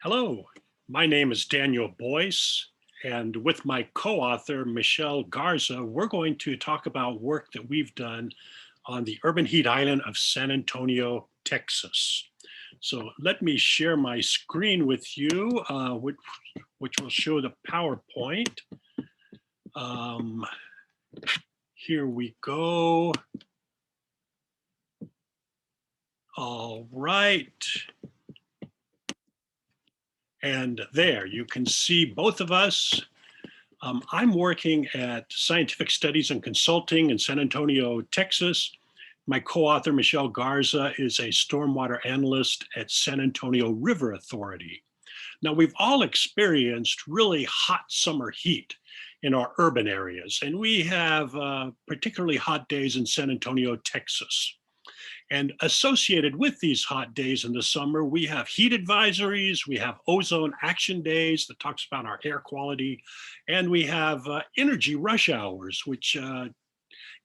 Hello, my name is Daniel Boice, and with my co-author, Michelle Garza, we're going to talk about work that we've done on the urban heat island of San Antonio, Texas. So let me share my screen with you, which will show the PowerPoint. Um, Here we go. All right. And there, you can see both of us. I'm working at Scientific Studies and Consulting in San Antonio, Texas. My co-author, Michelle Garza, is a stormwater analyst at San Antonio River Authority. Now, we've all experienced really hot summer heat in our urban areas, and we have particularly hot days in San Antonio, Texas. And associated with these hot days in the summer, we have heat advisories, we have ozone action days that talks about our air quality, and we have energy rush hours, which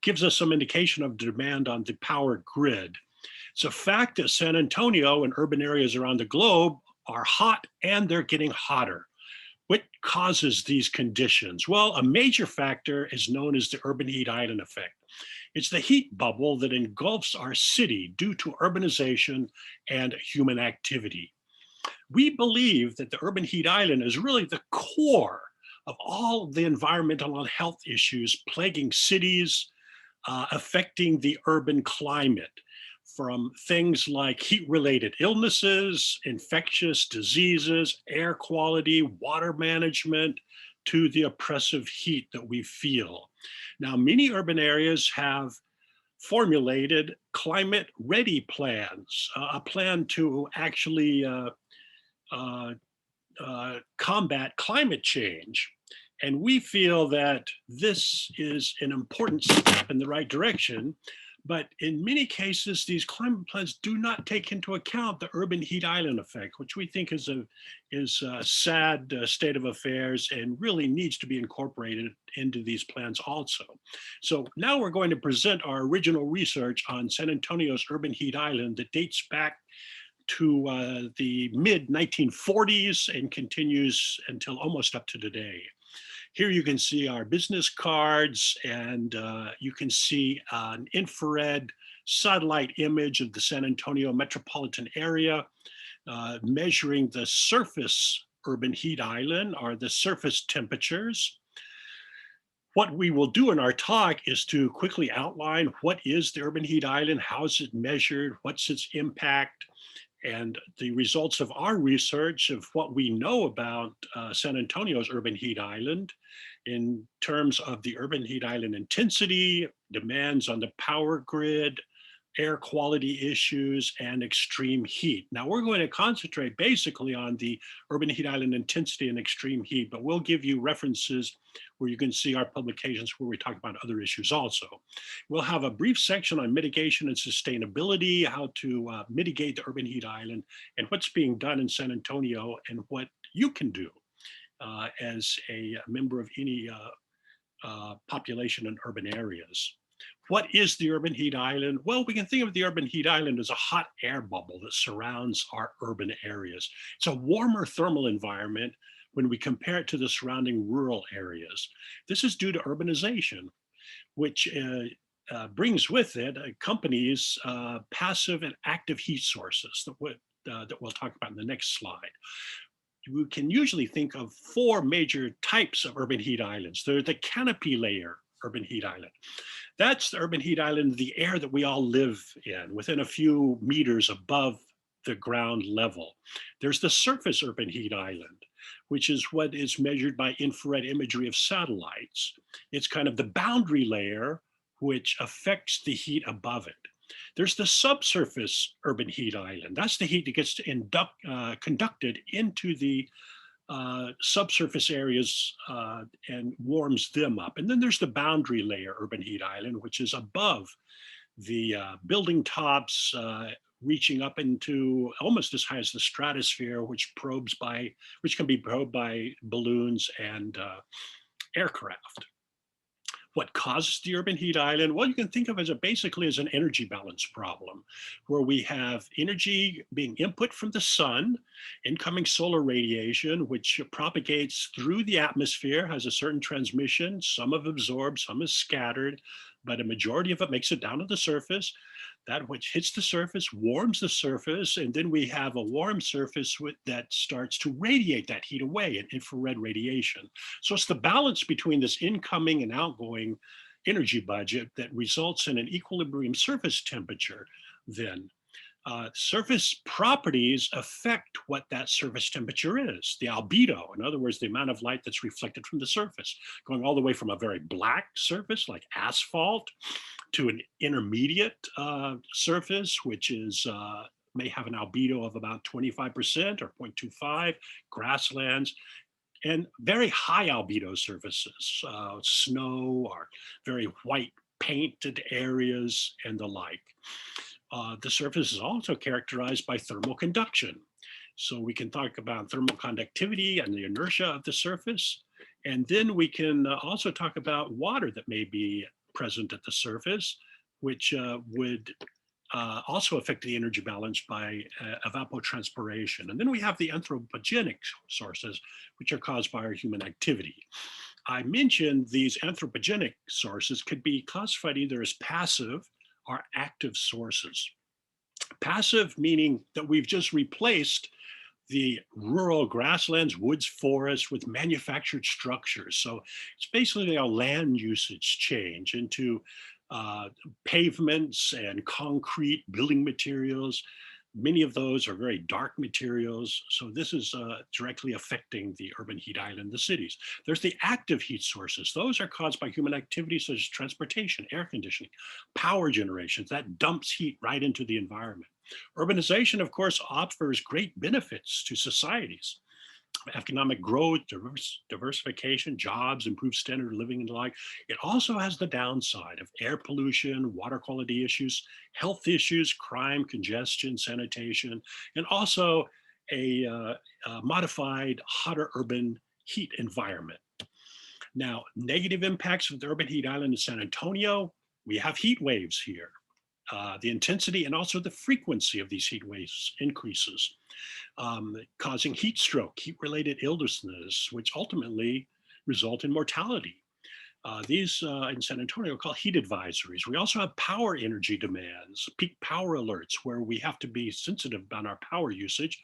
gives us some indication of demand on the power grid. It's a fact that San Antonio and urban areas around the globe are hot and they're getting hotter. What causes these conditions? Well, a major factor is known as the urban heat island effect. It's the heat bubble that engulfs our city due to urbanization and human activity. We believe that the urban heat island is really the core of all the environmental and health issues plaguing cities, affecting the urban climate, from things like heat-related illnesses, infectious diseases, air quality, water management, to the oppressive heat that we feel. Now, many urban areas have formulated climate ready plans, a plan to actually uh, combat climate change. And we feel that this is an important step in the right direction. But in many cases, these climate plans do not take into account the urban heat island effect, which we think is a sad state of affairs and really needs to be incorporated into these plans also. So now we're going to present our original research on San Antonio's urban heat island that dates back to the mid 1940s and continues until almost up to today. Here you can see our business cards, and you can see an infrared satellite image of the San Antonio metropolitan area, measuring the surface urban heat island, or the surface temperatures. What we will do in our talk is to quickly outline what is the urban heat island, how is it measured, what's its impact, and the results of our research of what we know about San Antonio's urban heat island in terms of the urban heat island intensity, demands on the power grid, air quality issues, and extreme heat. Now, we're going to concentrate basically on the urban heat island intensity and extreme heat, but we'll give you references where you can see our publications where we talk about other issues also. We'll have a brief section on mitigation and sustainability, how to mitigate the urban heat island, and what's being done in San Antonio, and what you can do as a member of any population in urban areas. What is the urban heat island? Well, we can think of the urban heat island as a hot air bubble that surrounds our urban areas. It's a warmer thermal environment when we compare it to the surrounding rural areas. This is due to urbanization, which brings with it companies passive and active heat sources that we'll talk about in the next slide. We can usually think of four major types of urban heat islands. They're the canopy layer urban heat island. That's the urban heat island, the air that we all live in, within a few meters above the ground level. There's the surface urban heat island, which is what is measured by infrared imagery of satellites. It's kind of the boundary layer which affects the heat above it. There's the subsurface urban heat island. That's the heat that gets conducted into the subsurface areas and warms them up. And then there's the boundary layer urban heat island, which is above the building tops, reaching up into almost as high as the stratosphere, which can be probed by balloons and aircraft. What causes the urban heat island? Well, you can think of it as basically as an energy balance problem, where we have energy being input from the sun, incoming solar radiation, which propagates through the atmosphere, has a certain transmission. Some have absorbed, some is scattered, but a majority of it makes it down to the surface. That which hits the surface warms the surface, and then we have a warm surface that starts to radiate that heat away in infrared radiation. So it's the balance between this incoming and outgoing energy budget that results in an equilibrium surface temperature then. Surface properties affect what that surface temperature is, the albedo, in other words, the amount of light that's reflected from the surface, going all the way from a very black surface like asphalt to an intermediate surface, which is may have an albedo of about 25% or 0.25, grasslands, and very high albedo surfaces, snow or very white painted areas and the like. The surface is also characterized by thermal conduction. So we can talk about thermal conductivity and the inertia of the surface. And then we can also talk about water that may be present at the surface, which would also affect the energy balance by evapotranspiration. And then we have the anthropogenic sources, which are caused by our human activity. I mentioned these anthropogenic sources could be classified either as passive or active sources. Passive meaning that we've just replaced the rural grasslands, woods, forests with manufactured structures. So it's basically our land usage change into pavements and concrete building materials. Many of those are very dark materials. So this is directly affecting the urban heat island, the cities. There's the active heat sources. Those are caused by human activities such as transportation, air conditioning, power generations. That dumps heat right into the environment. Urbanization, of course, offers great benefits to societies. Economic growth, diversification, jobs, improved standard of living and the like. It also has the downside of air pollution, water quality issues, health issues, crime, congestion, sanitation, and also a modified, hotter urban heat environment. Now, negative impacts of the urban heat island in San Antonio, we have heat waves here. The intensity and also the frequency of these heat waves increases, causing heat stroke, heat-related illnesses, which ultimately result in mortality. These in San Antonio are called heat advisories. We also have power energy demands, peak power alerts, where we have to be sensitive about our power usage.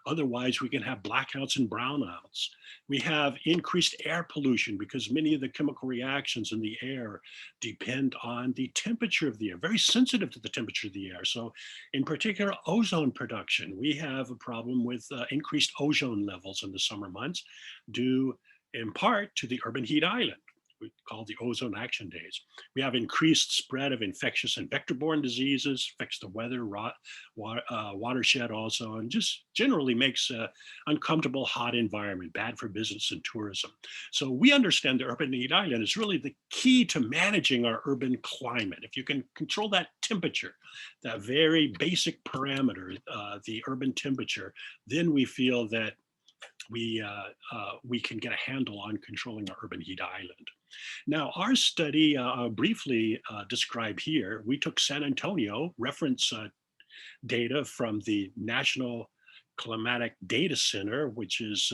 Otherwise, we can have blackouts and brownouts. We have increased air pollution because many of the chemical reactions in the air depend on the temperature of the air, very sensitive to the temperature of the air. So in particular, ozone production, we have a problem with increased ozone levels in the summer months due in part to the urban heat island. We call the ozone action days. We have increased spread of infectious and vector-borne diseases, affects the weather, watershed also, and just generally makes an uncomfortable, hot environment, bad for business and tourism. So we understand the urban heat island is really the key to managing our urban climate. If you can control that temperature, that very basic parameter, the urban temperature, then we feel that we can get a handle on controlling our urban heat island. Now, our study, briefly described here, we took San Antonio reference data from the National Climatic Data Center, which is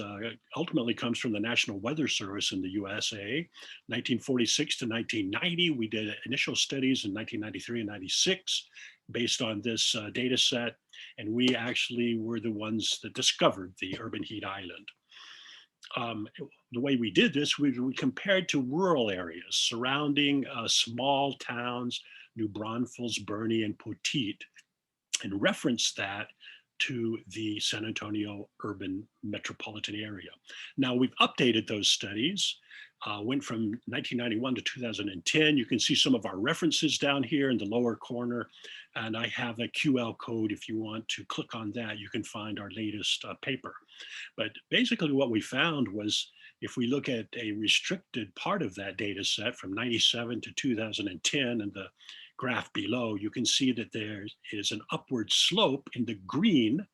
ultimately comes from the National Weather Service in the USA, 1946 to 1990. We did initial studies in 1993 and 96 based on this data set, and we actually were the ones that discovered the urban heat island. The way we did this, we compared to rural areas surrounding small towns, New Braunfels, Bernie, and Poteet, and referenced that to the San Antonio urban metropolitan area. Now we've updated those studies, went from 1991 to 2010. You can see some of our references down here in the lower corner, and I have a QL code. If you want to click on that, you can find our latest paper. But basically what we found was, if we look at a restricted part of that data set from 97 to 2010 and the graph below, you can see that there is an upward slope in the green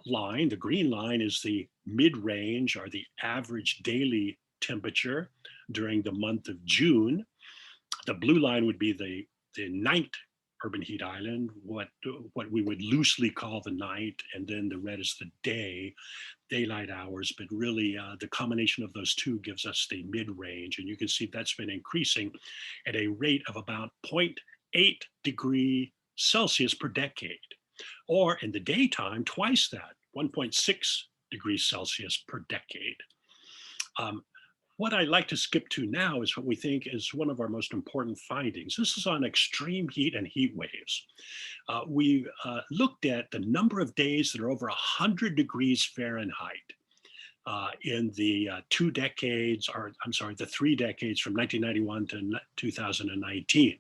line. The green line is the mid-range or the average daily temperature during the month of June. The blue line would be the night urban heat island, what we would loosely call the night, and then the red is the daylight hours, but really the combination of those two gives us the mid-range, and you can see that's been increasing at a rate of about 0.8 degree Celsius per decade, or in the daytime, twice that, 1.6 degrees Celsius per decade. What I'd like to skip to now is what we think is one of our most important findings. This is on extreme heat and heat waves. We looked at the number of days that are over 100 degrees Fahrenheit in the 2 decades, or I'm sorry, the 3 decades from 1991 to 2019.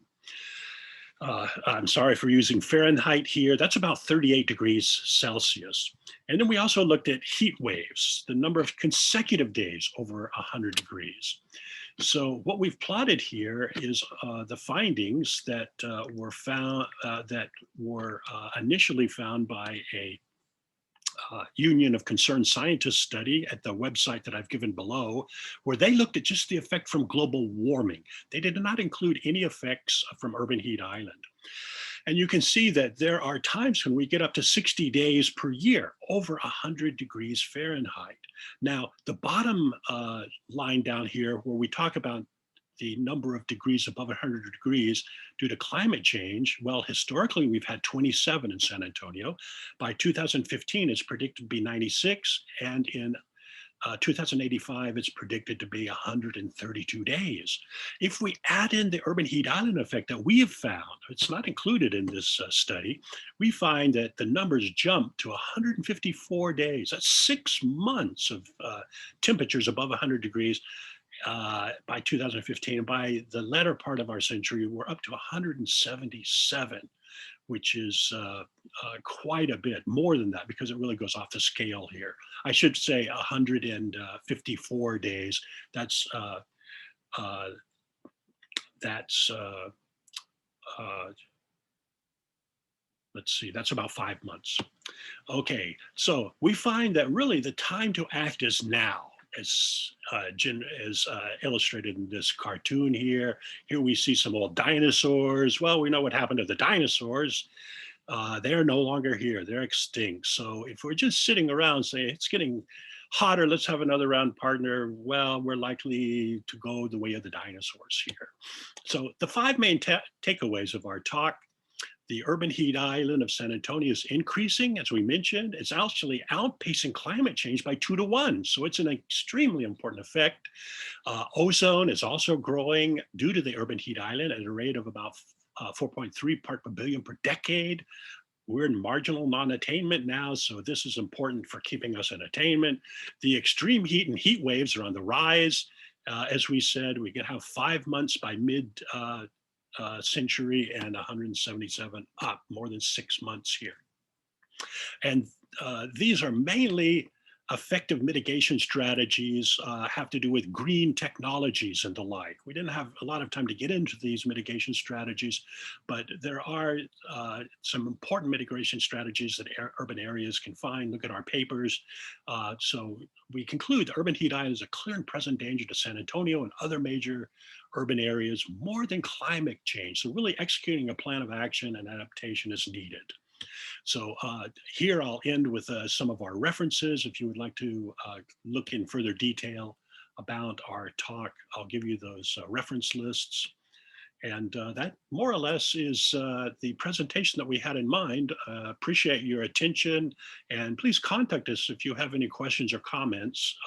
I'm sorry for using Fahrenheit here. That's about 38 degrees Celsius. And then we also looked at heat waves, the number of consecutive days over 100 degrees. So what we've plotted here is the findings that were found, initially found by a Union of Concerned Scientists study at the website that I've given below, where they looked at just the effect from global warming. They did not include any effects from urban heat island. And you can see that there are times when we get up to 60 days per year over 100 degrees Fahrenheit. Now, the bottom line down here where we talk about the number of degrees above 100 degrees due to climate change, well, historically, we've had 27 in San Antonio. By 2015, it's predicted to be 96. And in 2085, it's predicted to be 132 days. If we add in the urban heat island effect that we have found, it's not included in this study, we find that the numbers jump to 154 days. That's 6 months of temperatures above 100 degrees. By 2015, and by the latter part of our century, we're up to 177, which is quite a bit more than that because it really goes off the scale here. I should say 154 days. That's let's see, that's about 5 months. Okay, so we find that really the time to act is now, as illustrated in this cartoon here. Here we see some old dinosaurs. Well, we know what happened to the dinosaurs. They're no longer here. They're extinct. So if we're just sitting around saying it's getting hotter, let's have another round, partner, well, we're likely to go the way of the dinosaurs here. So the 5 main takeaways of our talk: the urban heat island of San Antonio is increasing, as we mentioned. It's actually outpacing climate change by 2 to 1. So it's an extremely important effect. Ozone is also growing due to the urban heat island at a rate of about 4.3 part per billion per decade. We're in marginal non-attainment now, so this is important for keeping us in attainment. The extreme heat and heat waves are on the rise. As we said, we can have 5 months by mid century and 177 up, more than 6 months here. And these are mainly effective mitigation strategies, have to do with green technologies and the like. We didn't have a lot of time to get into these mitigation strategies, but there are some important mitigation strategies that urban areas can find. Look at our papers. So we conclude the urban heat island is a clear and present danger to San Antonio and other major urban areas more than climate change. So really executing a plan of action and adaptation is needed. So here I'll end with some of our references. If you would like to look in further detail about our talk, I'll give you those reference lists. And that more or less is the presentation that we had in mind. Appreciate your attention, and please contact us if you have any questions or comments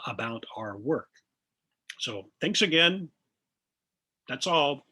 about our work. So thanks again. That's all.